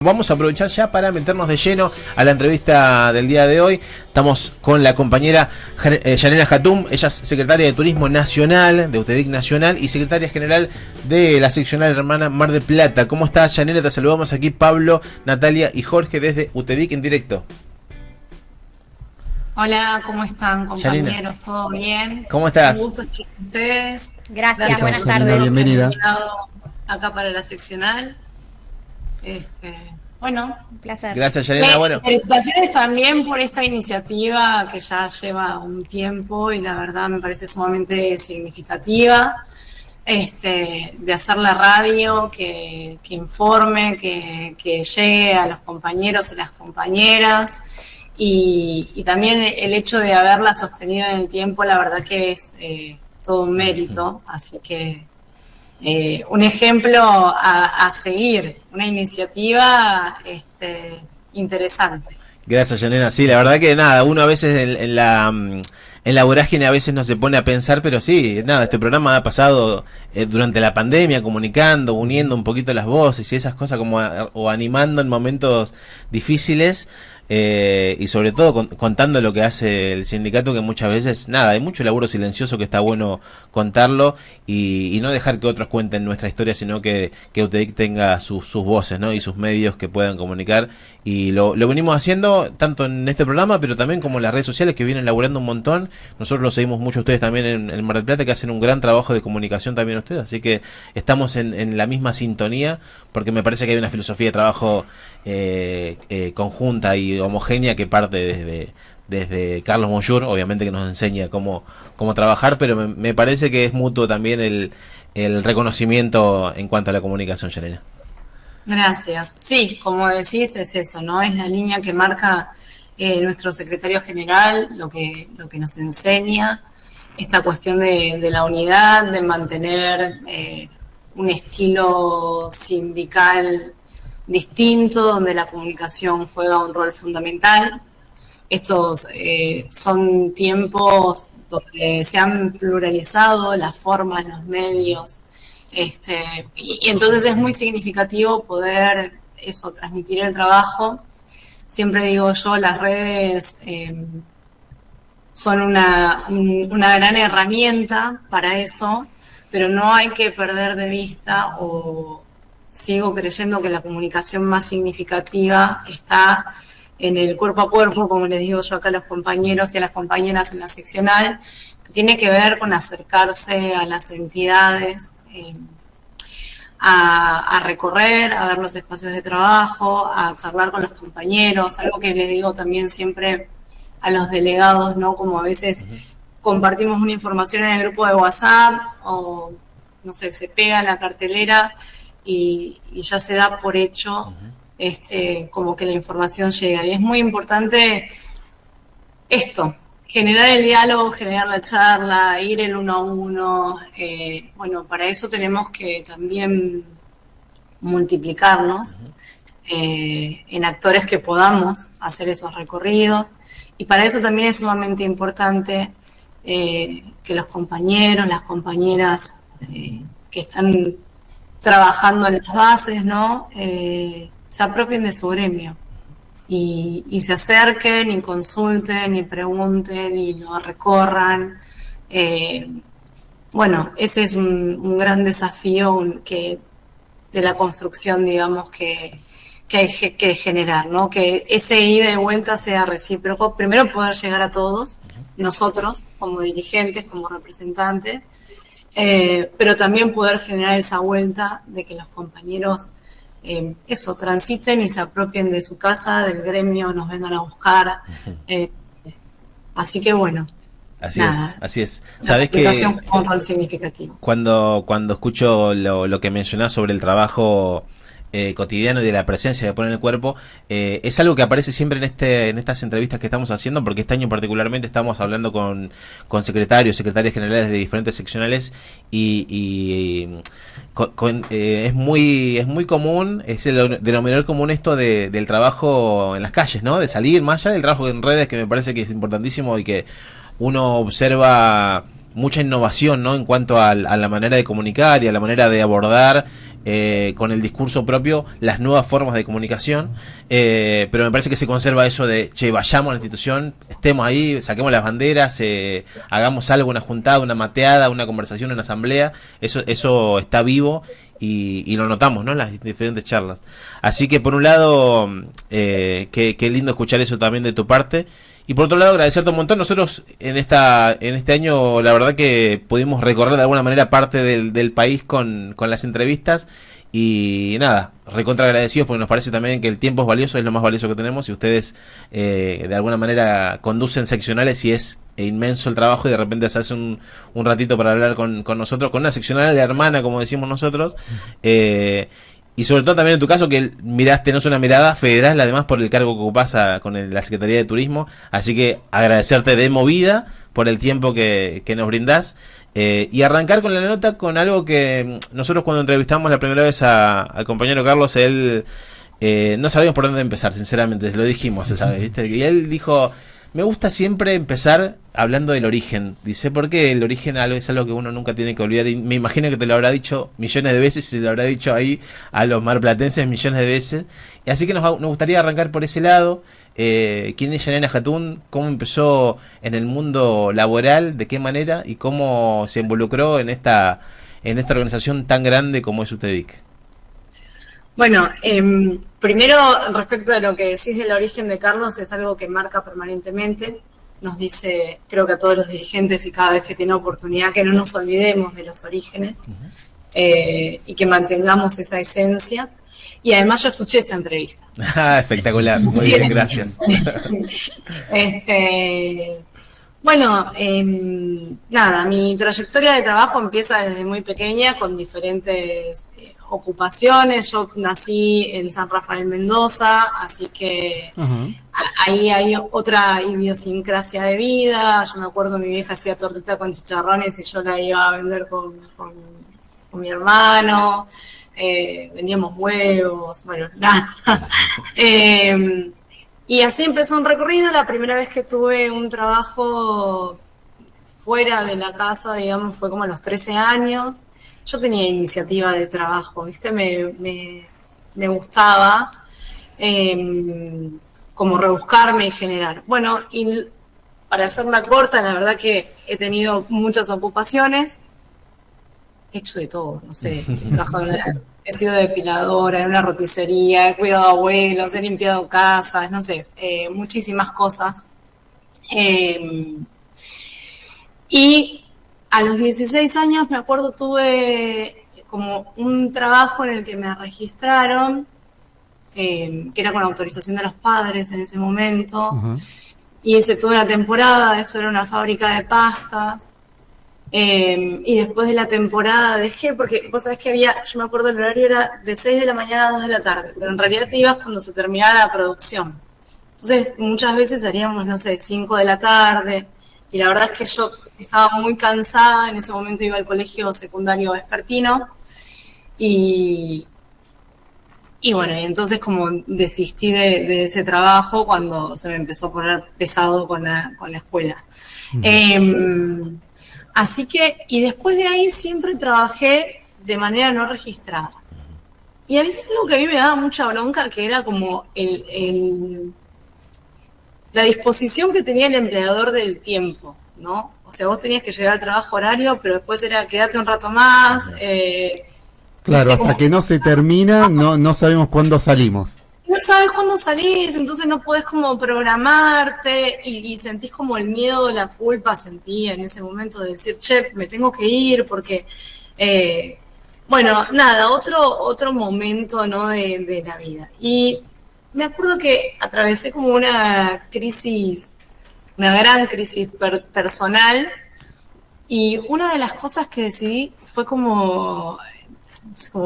Vamos a aprovechar ya para meternos de lleno a la entrevista del día de hoy. Estamos con la compañera Yanela Hatum, ella es secretaria de Turismo Nacional, de UTEDIC Nacional, y secretaria general de la seccional hermana Mar del Plata. ¿Cómo estás, Yanela? Te saludamos aquí Pablo, Natalia y Jorge desde UTEDIC en directo. Hola, ¿cómo están, compañeros? Yanela, ¿todo bien? ¿cómo estás? Un gusto estar con ustedes. Gracias, buenas por tardes. Bienvenida. Acá para la seccional. Bueno, Un placer. Gracias, Yanela. Bueno, felicitaciones también por esta iniciativa que ya lleva un tiempo y la verdad me parece sumamente significativa. De hacer la radio que informe, que llegue a los compañeros y las compañeras, y también el hecho de haberla sostenido en el tiempo, la verdad que es todo un mérito, así que un ejemplo a seguir, una iniciativa interesante. gracias, Yanela. Sí, la verdad que nada, uno a veces en la vorágine a veces no se pone a pensar, pero sí, nada, este programa ha pasado durante la pandemia, comunicando, uniendo un poquito las voces y esas cosas, como o animando en momentos difíciles. Y sobre todo contando lo que hace el sindicato, que muchas veces, nada, hay mucho laburo silencioso que está bueno contarlo y no dejar que otros cuenten nuestra historia, sino que UTEDIC tenga sus voces, ¿no? Y sus medios que puedan comunicar, y lo venimos haciendo tanto en este programa, pero también como en las redes sociales, que vienen laburando un montón. Nosotros lo seguimos mucho ustedes también en Mar del Plata, que hacen un gran trabajo de comunicación también ustedes, así que estamos en la misma sintonía, porque me parece que hay una filosofía de trabajo conjunta y homogénea que parte desde Carlos Monjur, obviamente, que nos enseña cómo trabajar, pero me parece que es mutuo también el reconocimiento en cuanto a la comunicación, Yanela. Gracias. Sí, como decís, es eso, ¿no? Es la línea que marca nuestro secretario general, lo que nos enseña, esta cuestión de la unidad, de mantener un estilo sindical distinto, donde la comunicación juega un rol fundamental. Estos son tiempos donde se han pluralizado las formas, los medios, y entonces es muy significativo poder transmitir el trabajo. Siempre digo yo, las redes son una gran herramienta para eso, pero no hay que perder de vista, o sigo creyendo que la comunicación más significativa está en el cuerpo a cuerpo, como les digo yo acá a los compañeros y a las compañeras en la seccional, que tiene que ver con acercarse a las entidades, a recorrer, a ver los espacios de trabajo, a charlar con los compañeros, algo que les digo también siempre a los delegados, ¿no? Como a veces compartimos una información en el grupo de WhatsApp, o no sé, se pega en la cartelera y ya se da por hecho como que la información llega. Y es muy importante esto, generar el diálogo, generar la charla, ir el uno a uno. Bueno, para eso tenemos que también multiplicarnos en actores que podamos hacer esos recorridos. Y para eso también es sumamente importante que los compañeros, las compañeras que están trabajando en las bases, ¿no? Se apropien de su gremio y se acerquen y consulten y pregunten y lo recorran. Bueno, ese es un gran desafío de la construcción, digamos, que hay que generar, ¿no? Que ese ida y vuelta sea recíproco. Primero, poder llegar a todos, nosotros como dirigentes, como representantes, pero también poder generar esa vuelta de que los compañeros transiten y se apropien de su casa, del gremio, nos vengan a buscar. Así que bueno. Así es. Sabés que fue un rol significativo. Cuando escucho lo que mencionás sobre el trabajo cotidiano y de la presencia que pone en el cuerpo, es algo que aparece siempre en estas entrevistas que estamos haciendo, porque este año particularmente estamos hablando con secretarias generales de diferentes seccionales, y es muy común, es el denominador común esto del trabajo en las calles, ¿no? De salir más allá del trabajo en redes, que me parece que es importantísimo y que uno observa mucha innovación, ¿no? En cuanto a la manera de comunicar y a la manera de abordar con el discurso propio las nuevas formas de comunicación, pero me parece que se conserva eso de, che, vayamos a la institución, estemos ahí, saquemos las banderas, hagamos algo, una juntada, una mateada, una conversación, una asamblea, eso está vivo y lo notamos, ¿no?, en las diferentes charlas. Así que por un lado, qué lindo escuchar eso también de tu parte. Y por otro lado, agradecerte un montón. Nosotros en este año, la verdad que pudimos recorrer de alguna manera parte del país con las entrevistas. Y nada, recontra agradecidos porque nos parece también que el tiempo es valioso, es lo más valioso que tenemos. Y ustedes de alguna manera conducen seccionales y es inmenso el trabajo. Y de repente se hace un ratito para hablar con nosotros, con una seccional de hermana, como decimos nosotros. Y sobre todo también en tu caso que tenés una mirada federal además por el cargo que ocupás con la Secretaría de Turismo, así que agradecerte de movida por el tiempo que nos brindás, y arrancar con la nota con algo que nosotros cuando entrevistamos la primera vez al compañero Carlos, él no sabíamos por dónde empezar, sinceramente, lo dijimos esa vez, ¿viste? Y él dijo, me gusta siempre empezar hablando del origen. Dice, porque el origen es algo que uno nunca tiene que olvidar. Y me imagino que te lo habrá dicho millones de veces, y se lo habrá dicho ahí a los marplatenses millones de veces. Y así que nos gustaría arrancar por ese lado. ¿Quién es Yanina Jatún? ¿Cómo empezó en el mundo laboral? ¿De qué manera? ¿Y cómo se involucró en esta organización tan grande como es UTEDIC? Bueno, primero, respecto de lo que decís del origen de Carlos, es algo que marca permanentemente. Nos dice, creo que a todos los dirigentes y cada vez que tiene oportunidad, que no nos olvidemos de los orígenes, y que mantengamos esa esencia. Y además yo escuché esa entrevista. Espectacular, muy bien, gracias. Bueno, nada, mi trayectoria de trabajo empieza desde muy pequeña con diferentes ocupaciones. Yo nací en San Rafael, Mendoza, así que ahí hay otra idiosincrasia de vida. Yo me acuerdo mi vieja hacía tortita con chicharrones y yo la iba a vender con mi hermano. Vendíamos huevos, bueno, nada. Y así empezó un recorrido. La primera vez que tuve un trabajo fuera de la casa, digamos, fue como a los 13 años. Yo tenía iniciativa de trabajo, ¿viste? Me gustaba como rebuscarme y generar. Bueno, y para hacerla corta, la verdad que he tenido muchas ocupaciones. He hecho de todo, no sé. He sido depiladora, en una roticería, he cuidado abuelos, he limpiado casas, no sé, muchísimas cosas. Y a los 16 años, me acuerdo, tuve como un trabajo en el que me registraron, que era con autorización de los padres en ese momento. Y hice toda una temporada, eso era una fábrica de pastas. Y después de la temporada dejé, porque vos sabés que yo me acuerdo el horario era de 6 de la mañana a 2 de la tarde, pero en realidad te ibas cuando se terminaba la producción. Entonces muchas veces salíamos, no sé, 5 de la tarde, y la verdad es que yo estaba muy cansada. En ese momento iba al colegio secundario vespertino, y bueno, y entonces como desistí de ese trabajo cuando se me empezó a poner pesado con la escuela. Así que, y después de ahí siempre trabajé de manera no registrada. Y había algo que a mí me daba mucha bronca, que era como la disposición que tenía el empleador del tiempo, ¿no? O sea, vos tenías que llegar al trabajo horario, pero después era quedarte un rato más. Claro, hasta que no se termina, no sabemos cuándo salimos. No sabes cuándo salís, entonces no podés como programarte, y sentís como el miedo, la culpa, sentía en ese momento de decir, che, me tengo que ir porque, bueno, nada, otro momento, ¿no?, de la vida. Y me acuerdo que atravesé como una crisis, una gran crisis personal, y una de las cosas que decidí fue como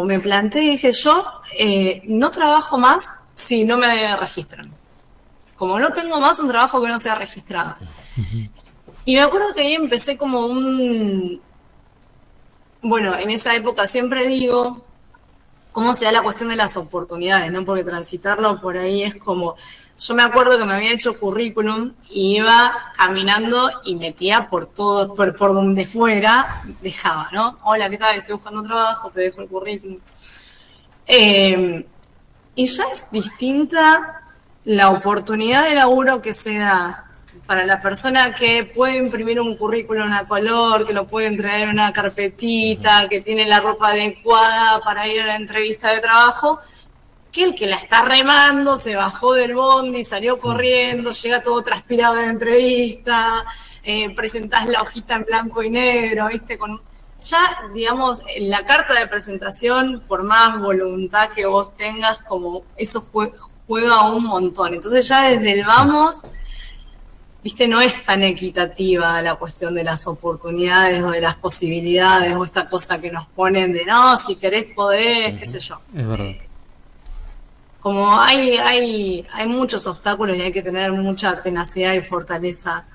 me planteé y dije, yo no trabajo más si no me registran. Como no tengo más un trabajo que no sea registrado. Y me acuerdo que ahí empecé como bueno, en esa época siempre digo cómo se da la cuestión de las oportunidades, ¿no? Porque transitarlo por ahí es como... Yo me acuerdo que me había hecho currículum y iba caminando y metía por todo, por donde fuera, dejaba, ¿no? Hola, ¿qué tal? Estoy buscando trabajo, te dejo el currículum. Y ya es distinta la oportunidad de laburo que se da para la persona que puede imprimir un currículum a color, que lo puede entregar en una carpetita, que tiene la ropa adecuada para ir a la entrevista de trabajo, que el que la está remando, se bajó del bondi, salió corriendo, llega todo transpirado en la entrevista, presentás la hojita en blanco y negro, ¿viste? Ya, digamos, en la carta de presentación, por más voluntad que vos tengas, como eso juega un montón. Entonces ya desde el vamos, viste, no es tan equitativa la cuestión de las oportunidades o de las posibilidades o esta cosa que nos ponen de no, si querés podés, qué sé yo. Es verdad. Como hay muchos obstáculos y hay que tener mucha tenacidad y fortaleza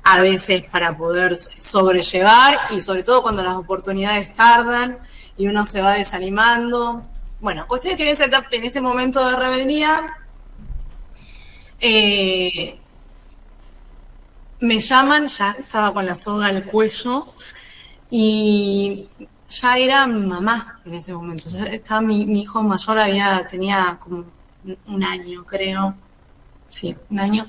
a veces para poder sobrellevar, y sobre todo cuando las oportunidades tardan y uno se va desanimando. Bueno, cuestiones que en ese momento de rebeldía me llaman, ya estaba con la soga al cuello y ya era mamá en ese momento. Ya estaba mi hijo mayor, tenía como un año, creo. Sí, un año.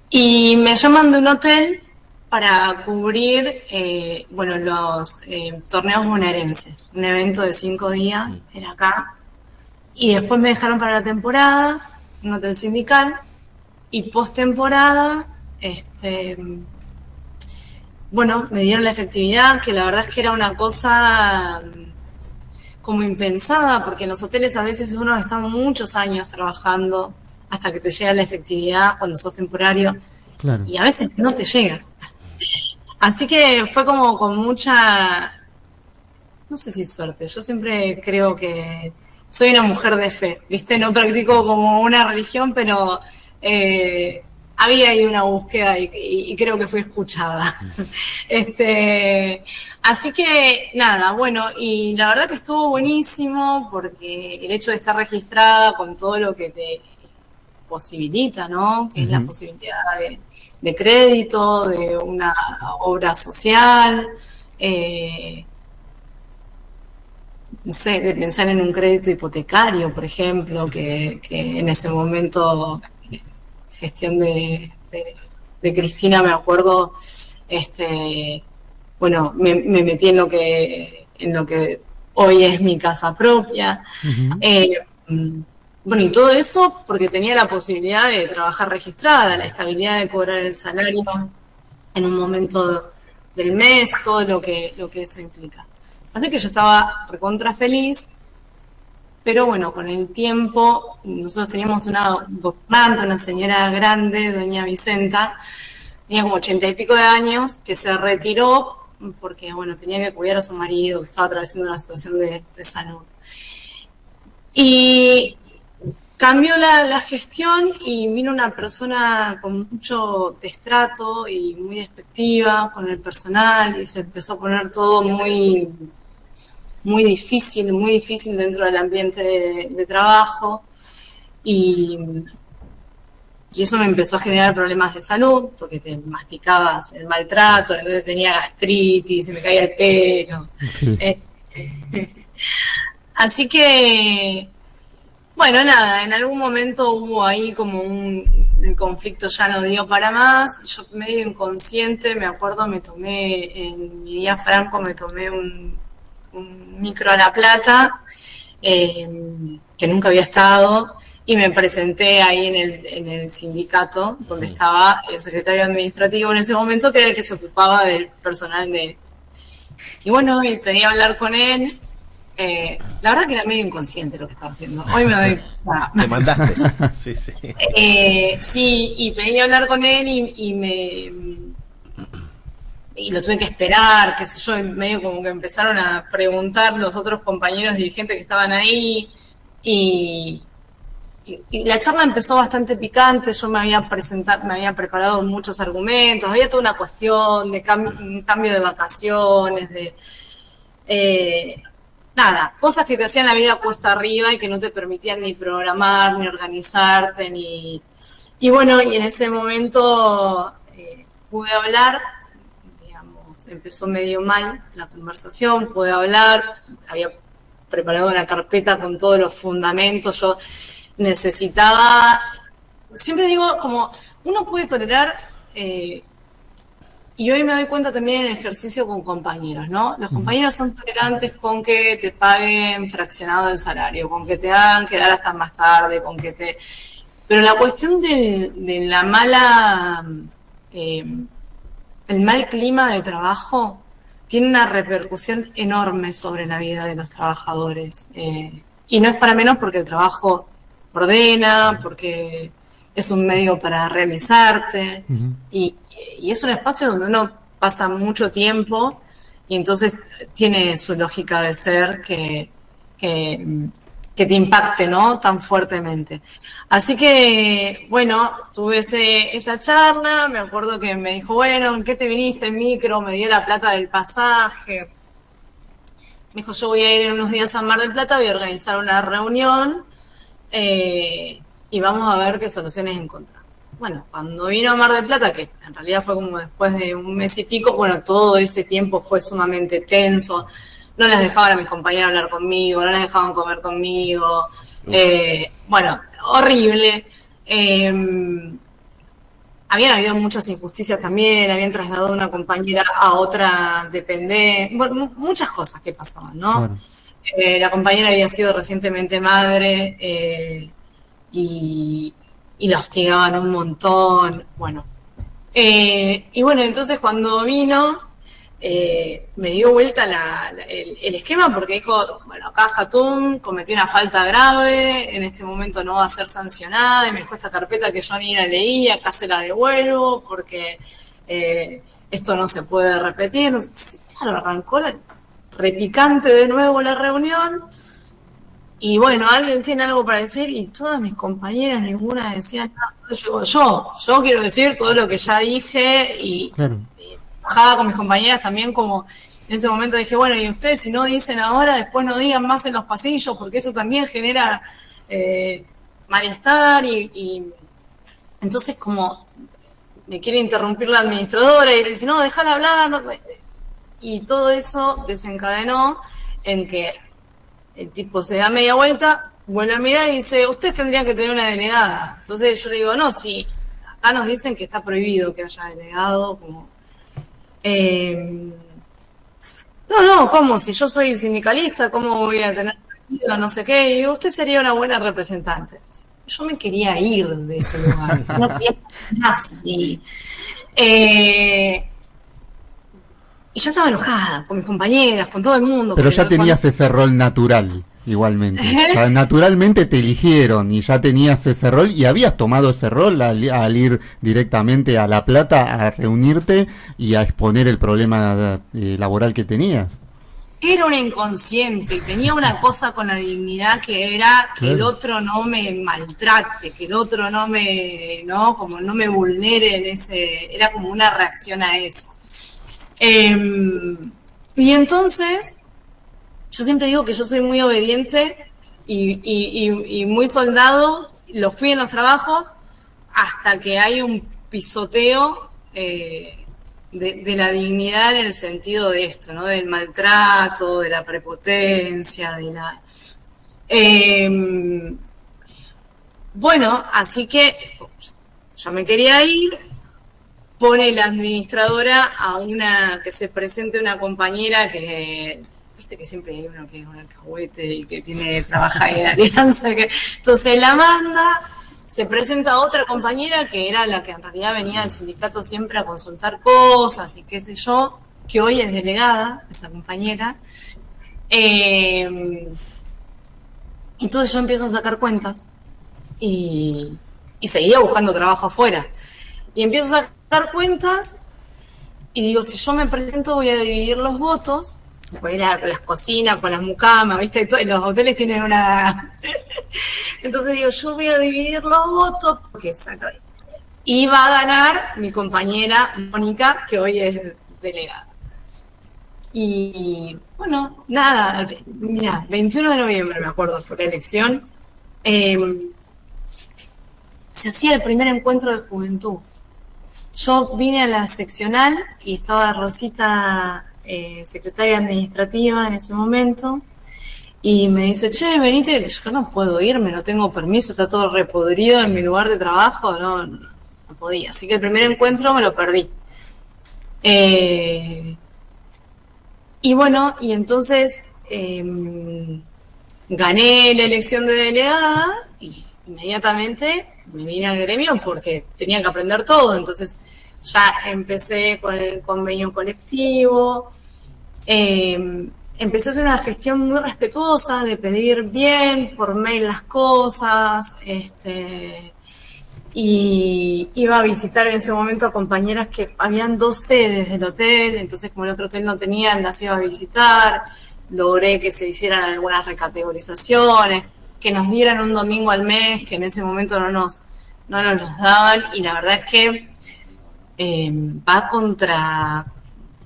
Y me llaman de un hotel para cubrir los torneos bonaerenses. Un evento de 5 días, era acá. Y después me dejaron para la temporada, un hotel sindical. Y post-temporada, me dieron la efectividad, que la verdad es que era una cosa como impensada, porque en los hoteles a veces uno está muchos años trabajando hasta que te llega la efectividad cuando sos temporario, claro. Y a veces no te llega. Así que fue como con mucha, no sé si suerte, yo siempre creo que soy una mujer de fe, ¿viste? No practico como una religión, pero había ahí una búsqueda y creo que fui escuchada. Así que nada, bueno, y la verdad que estuvo buenísimo porque el hecho de estar registrada con todo lo que te posibilita, ¿no? Que es la posibilidad de crédito, de una obra social, no sé, de pensar en un crédito hipotecario, por ejemplo, que en ese momento, gestión de Cristina, me acuerdo, me metí en lo que hoy es mi casa propia. Y todo eso porque tenía la posibilidad de trabajar registrada, la estabilidad de cobrar el salario en un momento del mes, todo lo que eso implica. Así que yo estaba recontra feliz, pero bueno, con el tiempo, nosotros teníamos una gobernante, una señora grande, doña Vicenta, tenía como 80 y pico de años, que se retiró porque, tenía que cuidar a su marido, que estaba atravesando una situación de salud. Y cambió la gestión y vino una persona con mucho destrato y muy despectiva con el personal, y se empezó a poner todo muy difícil dentro del ambiente de trabajo, y eso me empezó a generar problemas de salud porque te masticabas el maltrato, entonces tenía gastritis, se me caía el pelo. Así que nada, en algún momento hubo ahí como el conflicto ya no dio para más, yo medio inconsciente, me acuerdo, en mi día franco me tomé un micro a La Plata, que nunca había estado, y me presenté ahí en el sindicato, donde estaba el secretario administrativo en ese momento, que era el que se ocupaba del personal y pedí hablar con él. La verdad que era medio inconsciente lo que estaba haciendo. Hoy me doy cuenta. Te mandaste. Sí. Sí, y pedí hablar con él y lo tuve que esperar, qué sé yo, medio como que empezaron a preguntar los otros compañeros dirigentes que estaban ahí, y la charla empezó bastante picante. Yo me había preparado muchos argumentos, había toda una cuestión de un cambio de vacaciones, cosas que te hacían la vida cuesta arriba y que no te permitían ni programar, ni organizarte, y en ese momento pude hablar, digamos, empezó medio mal la conversación, pude hablar, había preparado una carpeta con todos los fundamentos. Yo necesitaba, siempre digo, como uno puede tolerar, y hoy me doy cuenta también en el ejercicio con compañeros, ¿no? Los compañeros son tolerantes con que te paguen fraccionado el salario, con que te hagan quedar hasta más tarde, con que te... Pero la cuestión de la mala... el mal clima de trabajo tiene una repercusión enorme sobre la vida de los trabajadores. Y no es para menos porque el trabajo ordena, porque es un medio para realizarte, y es un espacio donde uno pasa mucho tiempo, y entonces tiene su lógica de ser que te impacte, ¿no?, tan fuertemente. Así que, bueno, tuve esa charla, me acuerdo que me dijo, bueno, ¿en qué te viniste en micro? Me dio la plata del pasaje. Me dijo, yo voy a ir en unos días a Mar del Plata, voy a organizar una reunión, y vamos a ver qué soluciones encontramos. Bueno, cuando vino a Mar del Plata, que en realidad fue como después de un mes y pico, bueno, todo ese tiempo fue sumamente tenso. No les dejaban a mis compañeros hablar conmigo, no les dejaban comer conmigo. Bueno, horrible. Habían habido muchas injusticias también, habían trasladado a una compañera a otra dependencia, bueno, muchas cosas que pasaban, ¿no? Bueno. La compañera había sido recientemente madre, y la hostigaban un montón, bueno. Y bueno, entonces cuando vino, me dio vuelta el esquema, porque dijo, bueno, acá Jatún cometió una falta grave, en este momento no va a ser sancionada, y me dejó esta carpeta que yo ni la leí, acá se la devuelvo, porque esto no se puede repetir. Claro, arrancó repicante de nuevo la reunión, y bueno, alguien tiene algo para decir, y todas mis compañeras, ninguna decía nada. Yo quiero decir todo lo que ya dije, y Claro. enojada con mis compañeras también, como en ese momento dije, bueno, y ustedes si no dicen ahora, después no digan más en los pasillos, porque eso también genera malestar, y entonces como me quiere interrumpir la administradora y le dice, no, déjala hablar, no. Y todo eso desencadenó en que el tipo se da media vuelta, vuelve a mirar y dice, ustedes tendrían que tener una delegada. Entonces yo le digo, no, sí, acá nos dicen que está prohibido que haya delegado, como... no, ¿cómo? Si yo soy sindicalista, ¿cómo voy a tener no sé qué? Y digo, usted sería una buena representante. Yo me quería ir de ese lugar, no quería más. Y yo estaba enojada con mis compañeras, con todo el mundo. Pero ya tenías ese rol natural, igualmente. O sea, naturalmente te eligieron y ya tenías ese rol, y habías tomado ese rol al ir directamente a La Plata a reunirte y a exponer el problema laboral que tenías. Era una inconsciente y tenía una cosa con la dignidad que era que el otro no me maltrate, que el otro no me vulnere en ese, era como una reacción a eso. Y entonces, yo siempre digo que yo soy muy obediente y muy soldado, lo fui en los trabajos, hasta que hay un pisoteo de la dignidad en el sentido de esto, ¿no? Del maltrato, de la prepotencia, de la... bueno, así que yo me quería ir. Pone la administradora que se presente una compañera que, viste que siempre hay uno que es un alcahuete y que trabaja en Alianza, entonces la manda, se presenta otra compañera que era la que en realidad venía del sindicato siempre a consultar cosas y qué sé yo, que hoy es delegada, esa compañera. Entonces yo empiezo a sacar cuentas y seguía buscando trabajo afuera. Y empiezo a sacar cuentas y digo, si yo me presento voy a dividir los votos, voy a ir a las cocinas con las mucamas, ¿viste? Los hoteles tienen una... Entonces digo, yo voy a dividir los votos porque y va a ganar mi compañera Mónica, que hoy es delegada. Y bueno, nada, mira, 21 de noviembre me acuerdo, fue la elección. Se hacía el primer encuentro de juventud. Yo vine a la seccional y estaba Rosita, secretaria administrativa en ese momento, Y me dice, che, venite, yo no puedo irme, no tengo permiso, está todo repodrido en mi lugar de trabajo, no podía. Así que el primer encuentro me lo perdí. Y bueno, y entonces gané la elección de delegada y inmediatamente me vine al gremio porque tenía que aprender todo. Entonces ya empecé con el convenio colectivo, empecé a hacer una gestión muy respetuosa de pedir bien por mail las cosas, y iba a visitar en ese momento a compañeras que habían 2 sedes del hotel, entonces como el otro hotel no tenían, las iba a visitar, logré que se hicieran algunas recategorizaciones, que nos dieran un domingo al mes, que en ese momento no nos los daban, y la verdad es que va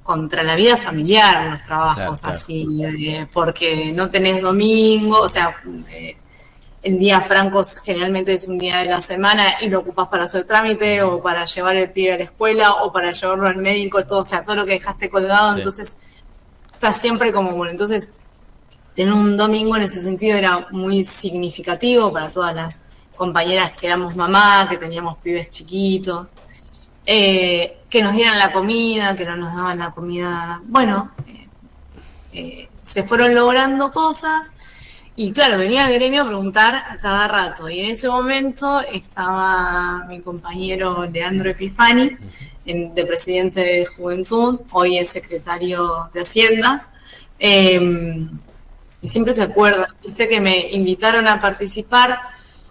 contra la vida familiar los trabajos, claro. Así, porque no tenés domingo, o sea, el día franco generalmente es un día de la semana y lo ocupás para hacer trámite o para llevar el pibe a la escuela o para llevarlo al médico, todo, o sea, todo lo que dejaste colgado, sí. Entonces está siempre como, bueno, entonces tener un domingo en ese sentido era muy significativo para todas las compañeras que éramos mamá, que teníamos pibes chiquitos, que nos dieran la comida, que no nos daban la comida, bueno, se fueron logrando cosas. Y claro, venía al gremio a preguntar a cada rato. Y en ese momento estaba mi compañero Leandro Epifani, de presidente de Juventud, hoy es secretario de Hacienda. Y siempre se acuerda, viste que me invitaron a participar.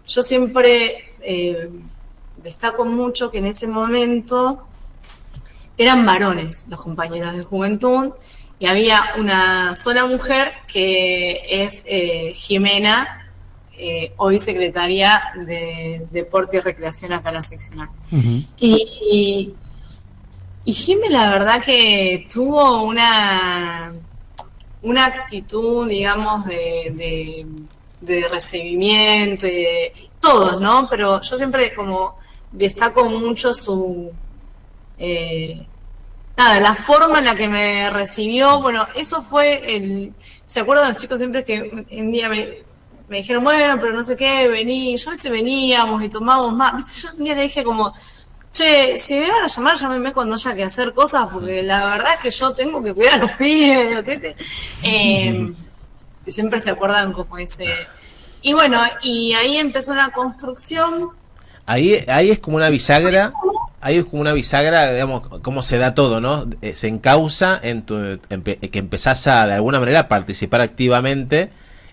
Yo siempre destaco mucho que en ese momento eran varones los compañeros de Juventud. Y había una sola mujer que es Jimena, hoy secretaria de Deporte y Recreación acá en la seccional. Uh-huh. Y Jimena, la verdad que tuvo una actitud, digamos, de recibimiento y todos, ¿no? Pero yo siempre como destaco mucho su... la forma en la que me recibió, bueno, eso fue ¿se acuerdan los chicos siempre que un día me dijeron, bueno, pero no sé qué, vení, yo a veces veníamos y tomábamos más, ¿viste? Yo un día le dije como, che, si me van a llamar, llámenme cuando haya que hacer cosas, porque la verdad es que yo tengo que cuidar a los pibes, y siempre se acuerdan como ese, y bueno, y ahí empezó una construcción. Ahí es como una bisagra. Ahí es como una bisagra, digamos, cómo se da todo, ¿no? Se encausa que empezás a, de alguna manera, participar activamente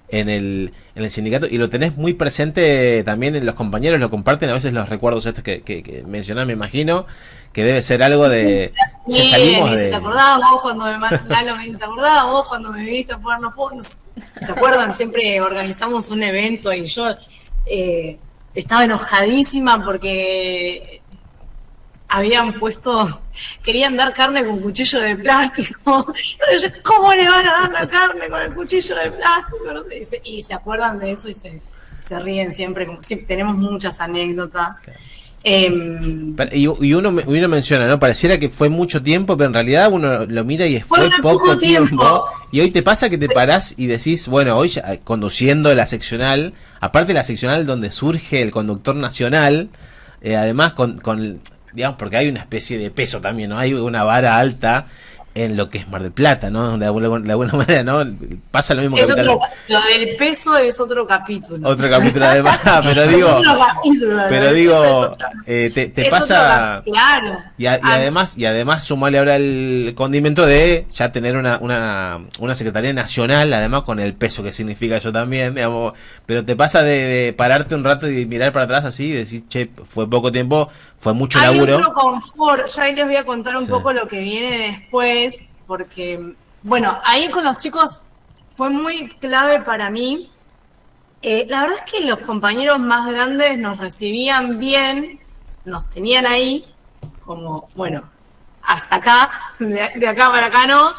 en el sindicato, y lo tenés muy presente también en los compañeros, lo comparten a veces los recuerdos estos que mencionás, me imagino, que debe ser algo de... que salimos de... ¿Te acordabas vos cuando Lalo me dice, ¿te acordabas vos cuando me viniste a ponernos puntos? ¿Se acuerdan? Siempre organizamos un evento y yo estaba enojadísima porque... querían dar carne con cuchillo de plástico. Entonces, ¿cómo le van a dar la carne con el cuchillo de plástico? No sé, y se acuerdan de eso y se ríen siempre. Sí, tenemos muchas anécdotas. Y uno menciona, ¿no? Pareciera que fue mucho tiempo, pero en realidad uno lo mira y fue poco tiempo. Y hoy te pasa que te parás y decís, bueno, hoy ya, conduciendo la seccional, aparte de la seccional donde surge el conductor nacional, además con digamos, porque hay una especie de peso también, ¿no? Hay una vara alta en lo que es Mar del Plata, ¿no? De alguna manera, ¿no? Pasa lo mismo. Lo del peso es otro capítulo. Otro capítulo además, pero digo, te pasa... Claro. Y además sumale ahora el condimento de ya tener una secretaría nacional, además con el peso que significa eso también, digamos, pero te pasa de pararte un rato y mirar para atrás así y decir, che, fue poco tiempo, fue mucho laburo. Hay otro confort, yo ahí les voy a contar un poco lo que viene después, porque, bueno, ahí con los chicos fue muy clave para mí. La verdad es que los compañeros más grandes nos recibían bien, nos tenían ahí, como, bueno, hasta acá, de acá para acá no.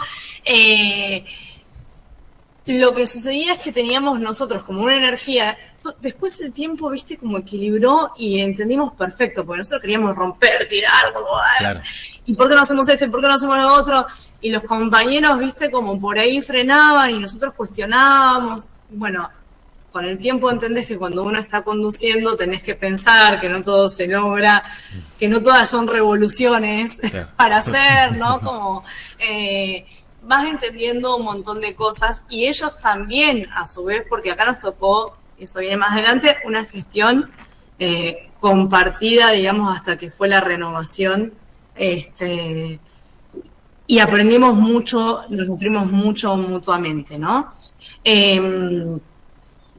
Lo que sucedía es que teníamos nosotros como una energía, después el tiempo, viste, como equilibró y entendimos perfecto, porque nosotros queríamos romper, tirar, como, claro. ¿Y por qué no hacemos esto? ¿Y por qué no hacemos lo otro? y los compañeros, viste, como por ahí frenaban y nosotros cuestionábamos. Bueno, con el tiempo entendés que cuando uno está conduciendo tenés que pensar que no todo se logra, que no todas son revoluciones para hacer, ¿no? Como vas entendiendo un montón de cosas y ellos también, a su vez, porque acá nos tocó, y eso viene más adelante, una gestión compartida, digamos, hasta que fue la renovación, y aprendimos mucho, nos nutrimos mucho mutuamente, ¿no?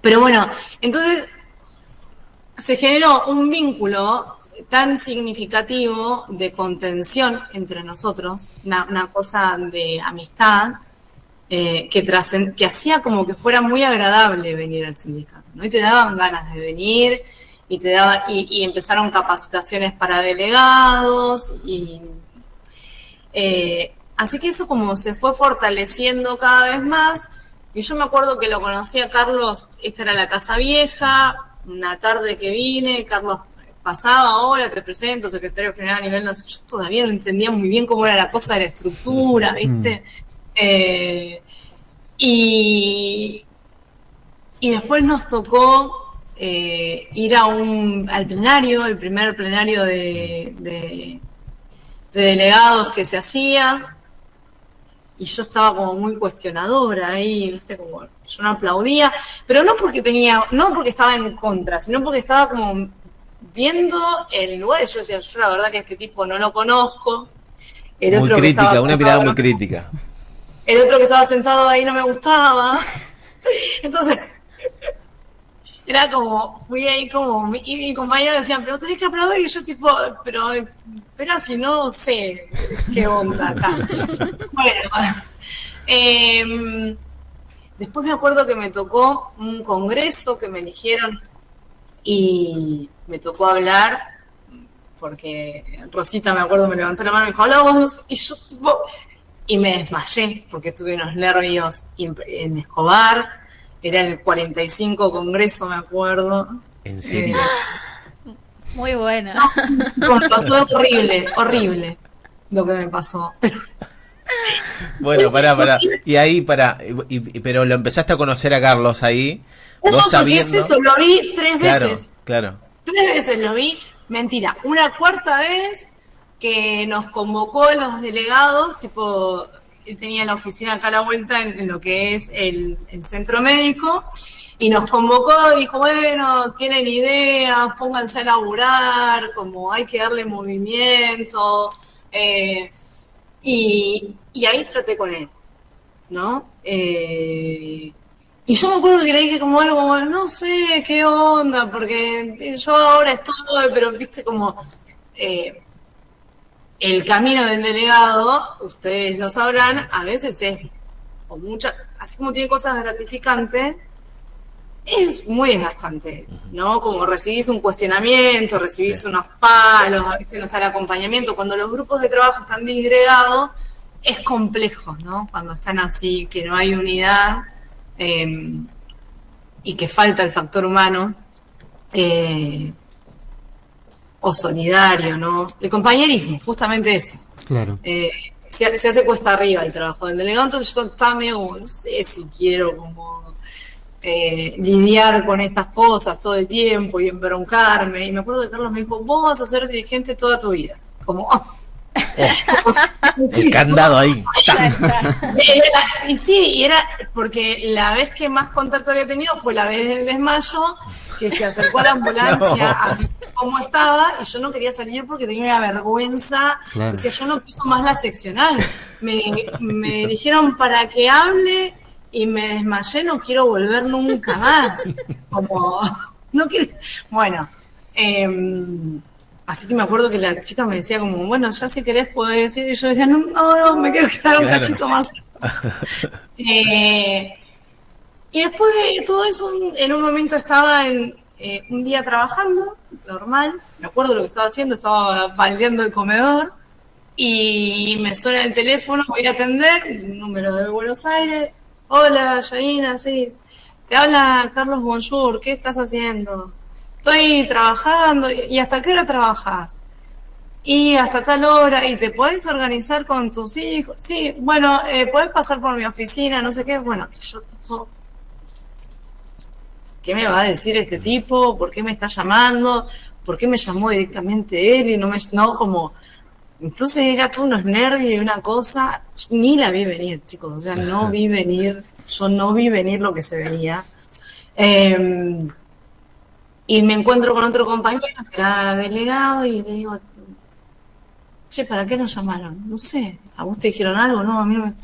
Pero bueno, entonces se generó un vínculo tan significativo de contención entre nosotros, una cosa de amistad, que hacía como que fuera muy agradable venir al sindicato, ¿no? Y te daban ganas de venir, y empezaron capacitaciones para delegados, así que eso como se fue fortaleciendo cada vez más. Y yo me acuerdo que lo conocí a Carlos, esta era la Casa Vieja, una tarde que vine, Carlos pasaba, hola, te presento, secretario general a nivel nacional. Yo todavía no entendía muy bien cómo era la cosa de la estructura, ¿viste? Y después nos tocó ir al plenario, el primer plenario de delegados que se hacía. Y yo estaba como muy cuestionadora ahí, viste, como yo no aplaudía, pero no porque estaba en contra, sino porque estaba como viendo el lugar. Yo decía, yo la verdad que este tipo no lo conozco. Muy crítica, una mirada muy crítica. El otro que estaba sentado ahí no me gustaba. Entonces, era como, fui ahí como, y mi compañero decía, pero tenés que aplaudir, y yo tipo, pero si no sé qué onda acá. Bueno, después me acuerdo que me tocó un congreso que me eligieron y me tocó hablar, porque Rosita, me acuerdo, me levantó la mano y me dijo, hablamos, y yo tipo, y me desmayé, porque tuve unos nervios en Escobar. Era el 45 congreso, me acuerdo. ¿En serio? Muy buena. No, me pasó horrible lo que me pasó. Bueno, pará. Y ahí, pero lo empezaste a conocer a Carlos ahí, vos sabiendo. Es eso, lo vi 3 veces. Claro. 3 veces lo vi, mentira. Una cuarta vez que nos convocó los delegados, tipo... Él tenía la oficina acá a la vuelta en lo que es el centro médico, y nos convocó y dijo, bueno, tienen ideas, pónganse a laburar, como hay que darle movimiento, y ahí traté con él, ¿no? Y yo me acuerdo que le dije como algo como, no sé qué onda, porque yo ahora estoy, pero viste como... el camino del delegado, ustedes lo sabrán, a veces así como tiene cosas gratificantes, es muy desgastante, ¿no? Como recibís un cuestionamiento, recibís unos palos, a veces no está el acompañamiento. Cuando los grupos de trabajo están disgregados, es complejo, ¿no? Cuando están así, que no hay unidad y que falta el factor humano. O solidario, ¿no? El compañerismo, justamente eso. Claro. Se hace cuesta arriba el trabajo del delegado, entonces yo estaba medio como, no sé si quiero como lidiar con estas cosas todo el tiempo y embroncarme. Y me acuerdo que Carlos me dijo, vos vas a ser dirigente toda tu vida. Como, el candado ahí. Y sí, y era porque la vez que más contacto había tenido fue la vez del desmayo, que se acercó a la ambulancia a ver cómo estaba, y yo no quería salir porque tenía una vergüenza. Claro. Decía, yo no piso más la seccional. Me dijeron para que hable y me desmayé, no quiero volver nunca más. Como, no quiero. Bueno, así que me acuerdo que la chica me decía como, bueno, ya si querés podés decir, y yo decía, no, me quiero quedar un cachito más. Y después de todo eso, en un momento estaba un día trabajando, normal, me acuerdo lo que estaba haciendo, estaba baldeando el comedor, y me suena el teléfono, voy a atender, es un número de Buenos Aires. Hola, Janina, sí, te habla Carlos Bonjour, ¿qué estás haciendo? Estoy trabajando. ¿Y hasta qué hora trabajas? y hasta tal hora, y te podés organizar con tus hijos, sí, bueno, podés pasar por mi oficina, no sé qué, bueno, yo tipo, ¿qué me va a decir este tipo? ¿Por qué me está llamando? ¿Por qué me llamó directamente él y no como, incluso era todo unos nervios y una cosa, ni la vi venir, chicos, o sea, no vi venir, yo no vi venir lo que se venía. Y me encuentro con otro compañero que era delegado y le digo, che, ¿para qué nos llamaron? No sé, ¿a vos te dijeron algo? No, a mí no me...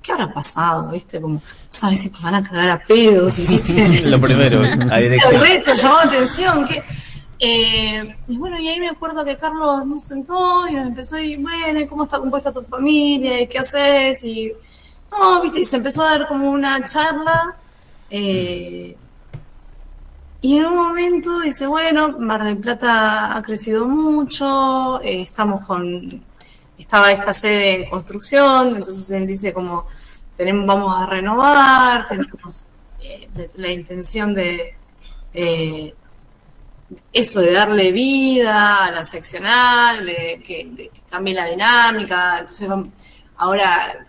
¿Qué habrá pasado? ¿Viste? Como, ¿sabes si te van a cagar a pedos? ¿Viste? Lo primero, a dirección. El resto llamó atención. Y bueno, y ahí me acuerdo que Carlos me sentó y nos empezó a decir, bueno, ¿y cómo está compuesta tu familia? ¿Y qué haces? Y, no, ¿viste? Y se empezó a dar como una charla. Y en un momento dice, bueno, Mar del Plata ha crecido mucho, estaba esta sede en construcción, entonces él dice como, vamos a renovar, tenemos la intención de eso, de darle vida a la seccional, de que cambie la dinámica, entonces ahora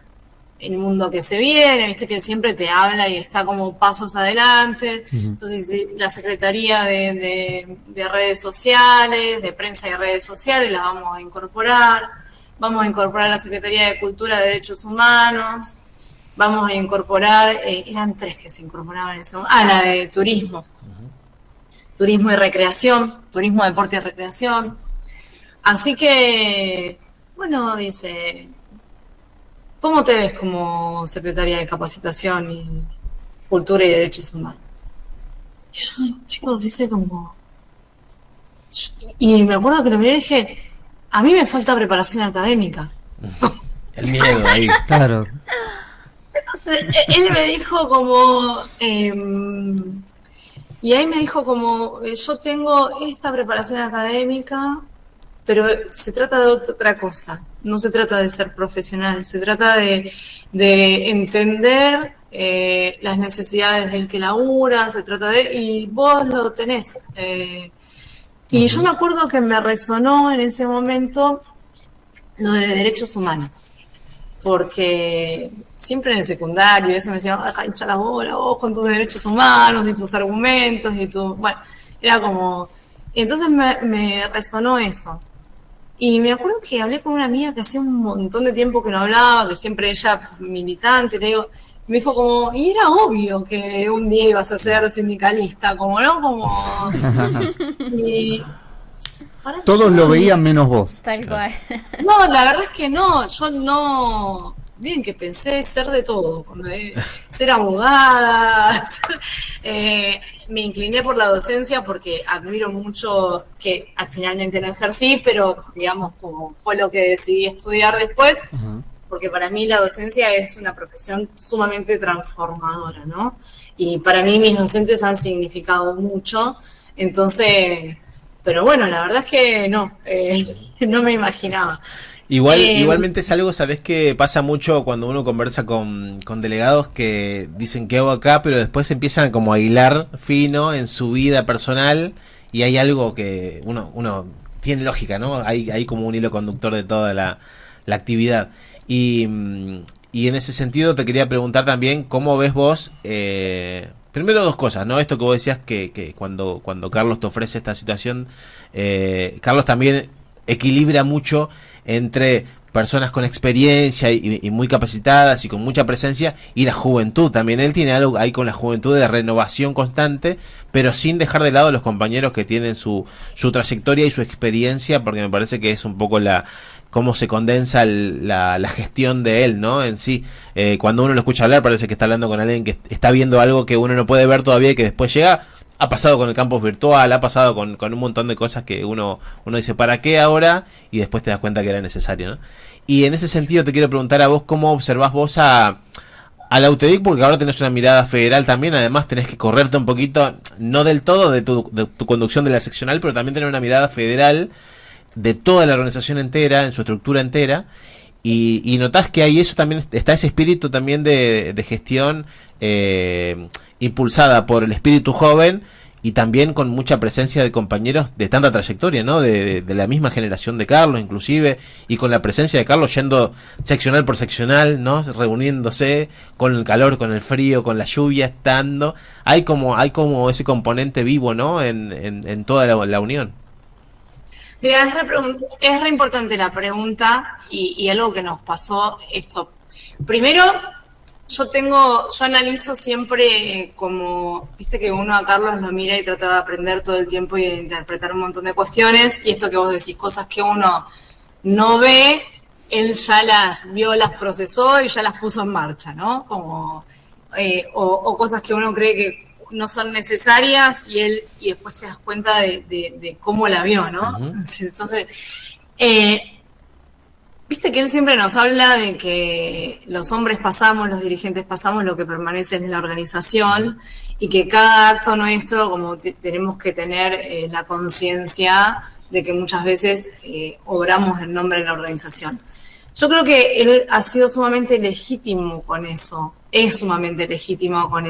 el mundo que se viene, viste que siempre te habla y está como pasos adelante. Entonces la Secretaría de Redes Sociales, de Prensa y Redes Sociales, la vamos a incorporar la Secretaría de Cultura y Derechos Humanos, vamos a incorporar, eran 3 que se incorporaban en ese momento, la de Turismo, Turismo y Recreación, Turismo, Deporte y Recreación. Así que, bueno, dice... ¿Cómo te ves como secretaria de Capacitación y Cultura y Derechos Humanos? Y yo, chicos, hice como... Y me acuerdo que lo miré y dije, a mí me falta preparación académica. El miedo ahí. Claro. Él me dijo como... y ahí me dijo como, yo tengo esta preparación académica, pero se trata de otra cosa, no se trata de ser profesional, se trata de entender las necesidades del que labura, se trata y vos lo tenés. Y yo me acuerdo que me resonó en ese momento lo de derechos humanos, porque siempre en el secundario eso me decían, hincha la bola, vos con tus derechos humanos y tus argumentos y bueno, era como... Y entonces me resonó eso. Y me acuerdo que hablé con una amiga que hacía un montón de tiempo que no hablaba, que siempre ella militante, le digo, me dijo como, y era obvio que un día ibas a ser sindicalista, como, ¿no? Como... Y... Todos lo veían menos vos. Tal cual. No, la verdad es que no, yo no... Bien, que pensé ser de todo, ser abogada, me incliné por la docencia porque admiro mucho, que finalmente no ejercí, pero digamos como fue lo que decidí estudiar después, porque para mí la docencia es una profesión sumamente transformadora, ¿no? Y para mí mis docentes han significado mucho, entonces, pero bueno, la verdad es que no me imaginaba. Igualmente es algo, sabes, que pasa mucho cuando uno conversa con delegados que dicen que hago acá, pero después empiezan como a hilar fino en su vida personal y hay algo que uno tiene lógica, ¿no? Hay como un hilo conductor de toda la actividad. Y en ese sentido te quería preguntar también cómo ves vos, primero 2 cosas, ¿no? Esto que vos decías que cuando Carlos te ofrece esta situación, Carlos también equilibra mucho entre personas con experiencia y muy capacitadas y con mucha presencia y la juventud también. Él tiene algo ahí con la juventud de renovación constante, pero sin dejar de lado a los compañeros que tienen su trayectoria y su experiencia, porque me parece que es un poco cómo se condensa la gestión de él, ¿no? En sí, cuando uno lo escucha hablar parece que está hablando con alguien que está viendo algo que uno no puede ver todavía y que después llega. Ha pasado con el campus virtual, ha pasado con un montón de cosas que uno dice, ¿para qué ahora? Y después te das cuenta que era necesario, ¿no? Y en ese sentido te quiero preguntar a vos, ¿cómo observás vos a la UTEDIC? Porque ahora tenés una mirada federal también, además tenés que correrte un poquito, no del todo de tu conducción de la seccional, pero también tener una mirada federal de toda la organización entera, en su estructura entera, y notás que ahí eso también está, ese espíritu también de gestión impulsada por el espíritu joven y también con mucha presencia de compañeros de tanta trayectoria, ¿no? De la misma generación de Carlos, inclusive, y con la presencia de Carlos yendo seccional por seccional, ¿no? Reuniéndose con el calor, con el frío, con la lluvia, estando. Hay como ese componente vivo, ¿no? En toda la unión. Mira, es re importante la pregunta y algo que nos pasó esto. Primero, yo analizo siempre como, viste que uno a Carlos lo mira y trata de aprender todo el tiempo y de interpretar un montón de cuestiones, y esto que vos decís, cosas que uno no ve, él ya las vio, las procesó y ya las puso en marcha, ¿no? Como, o cosas que uno cree que no son necesarias y después te das cuenta de cómo la vio, ¿no? Uh-huh. Entonces, viste que él siempre nos habla de que los hombres pasamos, los dirigentes pasamos, lo que permanece es la organización, y que cada acto nuestro, como tenemos que tener la conciencia de que muchas veces obramos en nombre de la organización. Yo creo que él ha sido sumamente legítimo con eso, es sumamente legítimo con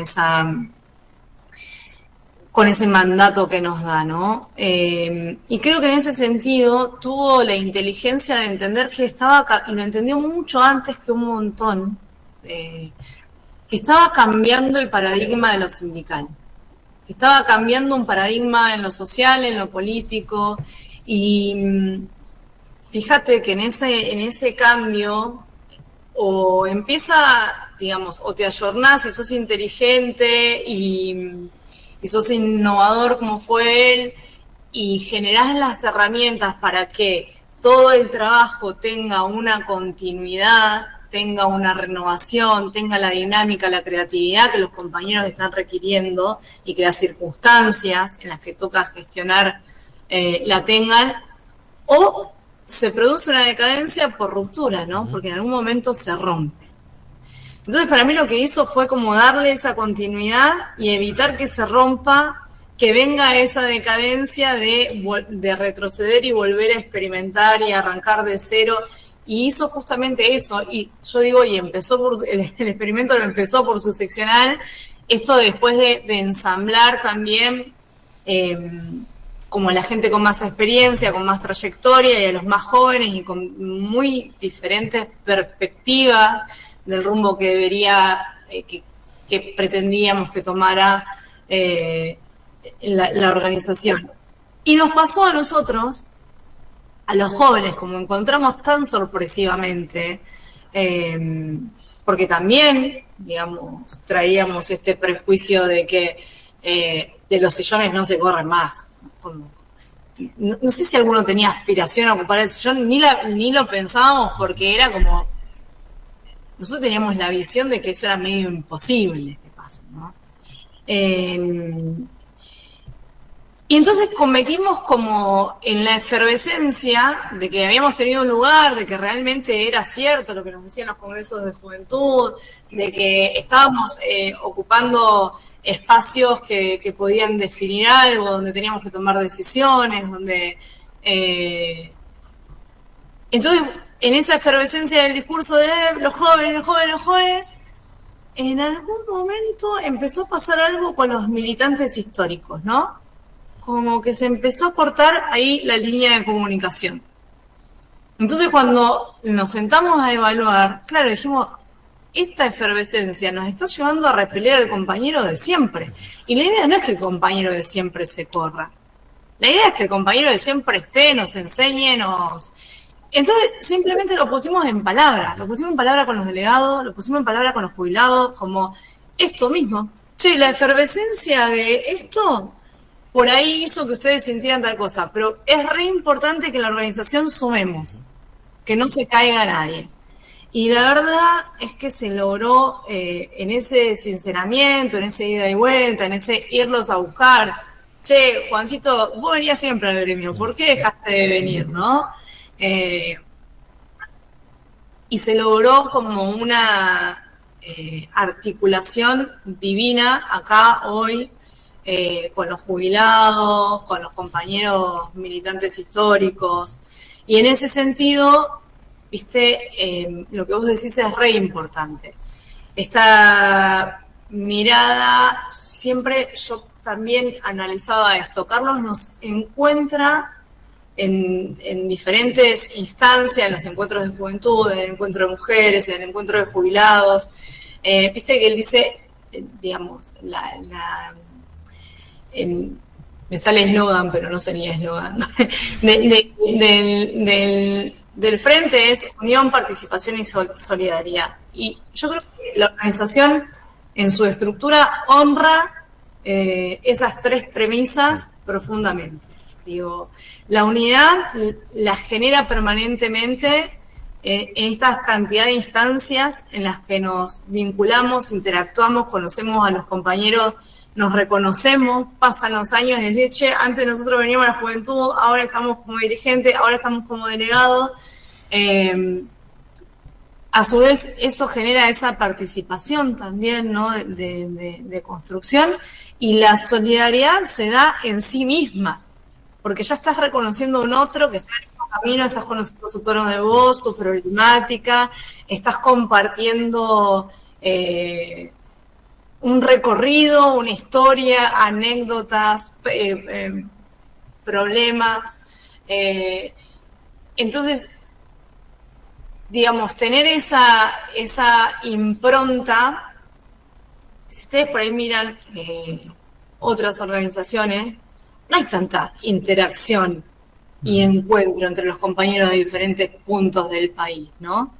ese mandato que nos da, ¿no? Y creo que en ese sentido tuvo la inteligencia de entender que y lo entendió mucho antes que un montón, que estaba cambiando el paradigma de lo sindical, que estaba cambiando un paradigma en lo social, en lo político, y fíjate que en ese cambio o empieza, digamos, o te ayornás y sos inteligente y sos innovador como fue él, y generás las herramientas para que todo el trabajo tenga una continuidad, tenga una renovación, tenga la dinámica, la creatividad que los compañeros están requiriendo y que las circunstancias en las que toca gestionar la tengan, o se produce una decadencia por ruptura, ¿no? Porque en algún momento se rompe. Entonces, para mí lo que hizo fue como darle esa continuidad y evitar que se rompa, que venga esa decadencia de retroceder y volver a experimentar y arrancar de cero. Y hizo justamente eso. Y yo digo, y empezó el experimento lo empezó por su seccional. Esto después de ensamblar también como la gente con más experiencia, con más trayectoria, y a los más jóvenes y con muy diferentes perspectivas del rumbo que debería, que pretendíamos que tomara la organización. Y nos pasó a nosotros, a los jóvenes, como encontramos tan sorpresivamente, porque también, digamos, traíamos este prejuicio de que de los sillones no se corren más. No sé si alguno tenía aspiración a ocupar el sillón, ni lo pensábamos, porque era como... Nosotros teníamos la visión de que eso era medio imposible que pase, ¿no? Y entonces cometimos como en la efervescencia de que habíamos tenido un lugar, de que realmente era cierto lo que nos decían los congresos de juventud, de que estábamos ocupando espacios que podían definir algo, donde teníamos que tomar decisiones, donde... Entonces, en esa efervescencia del discurso de los jóvenes, en algún momento empezó a pasar algo con los militantes históricos, ¿no? Como que se empezó a cortar ahí la línea de comunicación. Entonces, cuando nos sentamos a evaluar, claro, dijimos, esta efervescencia nos está llevando a repeler al compañero de siempre. Y la idea no es que el compañero de siempre se corra. La idea es que el compañero de siempre esté, nos enseñe, Entonces, simplemente lo pusimos en palabras. Lo pusimos en palabras con los delegados, lo pusimos en palabras con los jubilados, como esto mismo. Che, la efervescencia de esto, por ahí hizo que ustedes sintieran tal cosa. Pero es re importante que en la organización sumemos, que no se caiga nadie. Y la verdad es que se logró en ese sinceramiento, en ese ida y vuelta, en ese irlos a buscar. Che, Juancito, vos venías siempre al gremio, ¿por qué dejaste de venir, no? Y se logró como una articulación divina acá hoy con los jubilados, con los compañeros militantes históricos, y en ese sentido, viste, lo que vos decís es re importante. Esta mirada, siempre yo también analizaba esto. Carlos nos encuentra en diferentes instancias, en los encuentros de juventud, en el encuentro de mujeres, en el encuentro de jubilados. Viste que él dice, digamos, me sale eslogan, pero no sería eslogan, del frente es unión, participación y solidaridad. Y yo creo que la organización en su estructura honra esas tres premisas profundamente. Digo, la unidad la genera permanentemente en esta cantidad de instancias en las que nos vinculamos, interactuamos, conocemos a los compañeros, nos reconocemos, pasan los años y decir, che, antes nosotros veníamos a la juventud, ahora estamos como dirigentes, ahora estamos como delegados. A su vez, eso genera esa participación también, ¿no?, de construcción, y la solidaridad se da en sí misma, porque ya estás reconociendo a un otro que está en el mismo camino, estás conociendo su tono de voz, su problemática, estás compartiendo un recorrido, una historia, anécdotas, problemas. Entonces, digamos, tener esa impronta, si ustedes por ahí miran otras organizaciones, no hay tanta interacción y encuentro entre los compañeros de diferentes puntos del país, ¿no?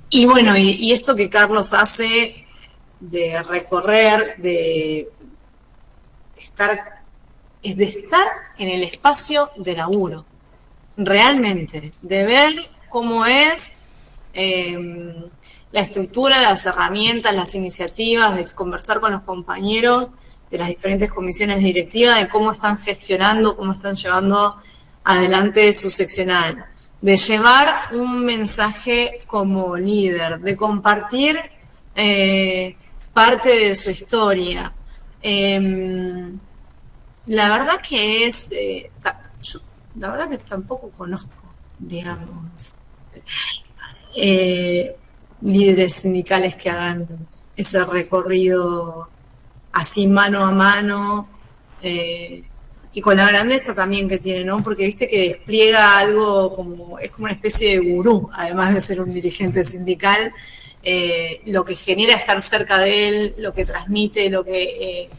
Y bueno, y esto que Carlos hace de recorrer, de estar en el espacio de laburo, realmente, de ver cómo es la estructura, las herramientas, las iniciativas, de conversar con los compañeros de las diferentes comisiones directivas, de cómo están gestionando, cómo están llevando adelante su seccional, de llevar un mensaje como líder, de compartir parte de su historia. La verdad que la verdad que tampoco conozco, digamos, líderes sindicales que hagan ese recorrido así mano a mano, y con la grandeza también que tiene, ¿no? Porque viste que despliega algo es como una especie de gurú, además de ser un dirigente sindical, lo que genera estar cerca de él, lo que transmite, lo que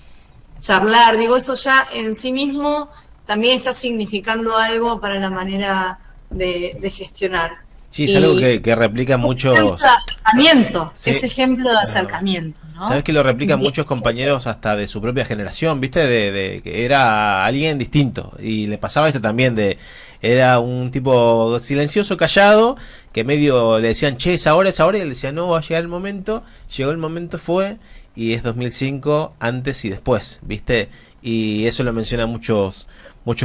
charlar, digo, eso ya en sí mismo también está significando algo para la manera de gestionar. Sí, es algo que replica muchos... Ejemplo de acercamiento, sí. Es ejemplo de acercamiento, ¿no? Sabes que lo replican muchos compañeros hasta de su propia generación, ¿viste? De que era alguien distinto. Y le pasaba esto también era un tipo silencioso, callado, que medio le decían, che, es ahora, y él decía, no, va a llegar el momento. Llegó el momento, fue, y es 2005, antes y después, ¿viste? Y eso lo mencionan muchos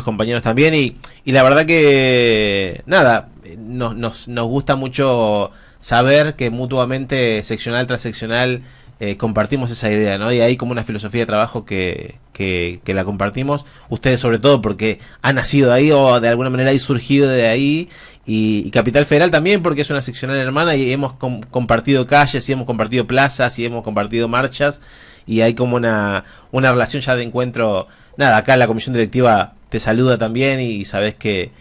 compañeros también, y la verdad que nada, nos gusta mucho saber que mutuamente, seccional tras seccional, compartimos esa idea, ¿no? Y hay como una filosofía de trabajo que la compartimos, ustedes sobre todo porque han nacido ahí o de alguna manera hay surgido de ahí, y Capital Federal también porque es una seccional hermana y hemos compartido calles y hemos compartido plazas y hemos compartido marchas, y hay como una relación ya de encuentro. Nada, acá la comisión directiva te saluda también y sabes que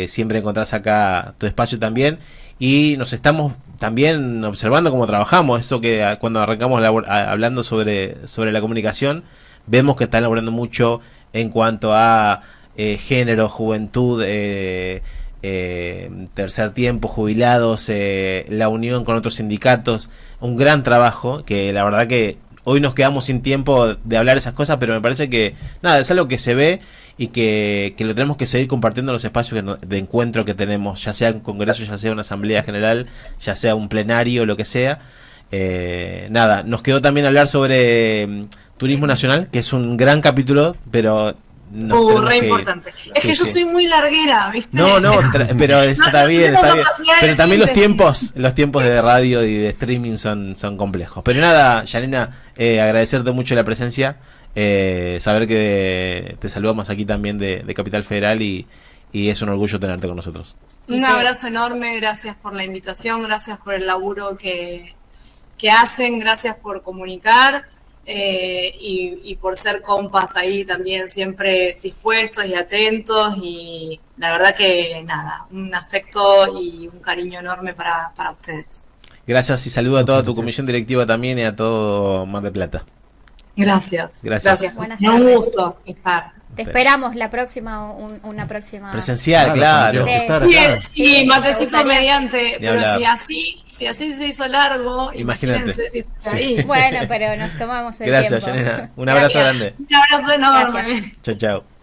siempre encontrás acá tu espacio también, y nos estamos también observando cómo trabajamos. Esto que cuando arrancamos hablando sobre la comunicación, vemos que están laburando mucho en cuanto a género, juventud, tercer tiempo, jubilados, la unión con otros sindicatos, un gran trabajo que la verdad que hoy nos quedamos sin tiempo de hablar esas cosas, pero me parece que nada, es algo que se ve y que lo tenemos que seguir compartiendo en los espacios de encuentro que tenemos, ya sea un congreso, ya sea una asamblea general, ya sea un plenario, lo que sea. Nada, nos quedó también hablar sobre turismo nacional, que es un gran capítulo, pero re importante. Es que yo soy muy larguera, ¿viste? No, pero está bien, está bien. Pero también los tiempos de radio y de streaming son complejos. Pero nada, Yanina, agradecerte mucho la presencia, saber que te saludamos aquí también de Capital Federal, y es un orgullo tenerte con nosotros. Un abrazo enorme, gracias por la invitación, gracias por el laburo que hacen, gracias por comunicar. y por ser compas ahí también siempre dispuestos y atentos, y la verdad que nada, un afecto y un cariño enorme para ustedes. Gracias y saludo a toda tu comisión directiva también y a todo Mar del Plata. Gracias. Buenas Un tardes. gusto estar. Te esperamos la próxima, una próxima. Presencial, claro. cuando quieras estar Sí, acá. sí, matecito me gustaría. mediante, pero hablar. si así se hizo largo, Imagínate. imagínense si estoy ahí. Bueno, pero nos tomamos el Gracias, tiempo. Yanina. Un abrazo Gracias. grande. Un abrazo enorme. Gracias. Chao, chao.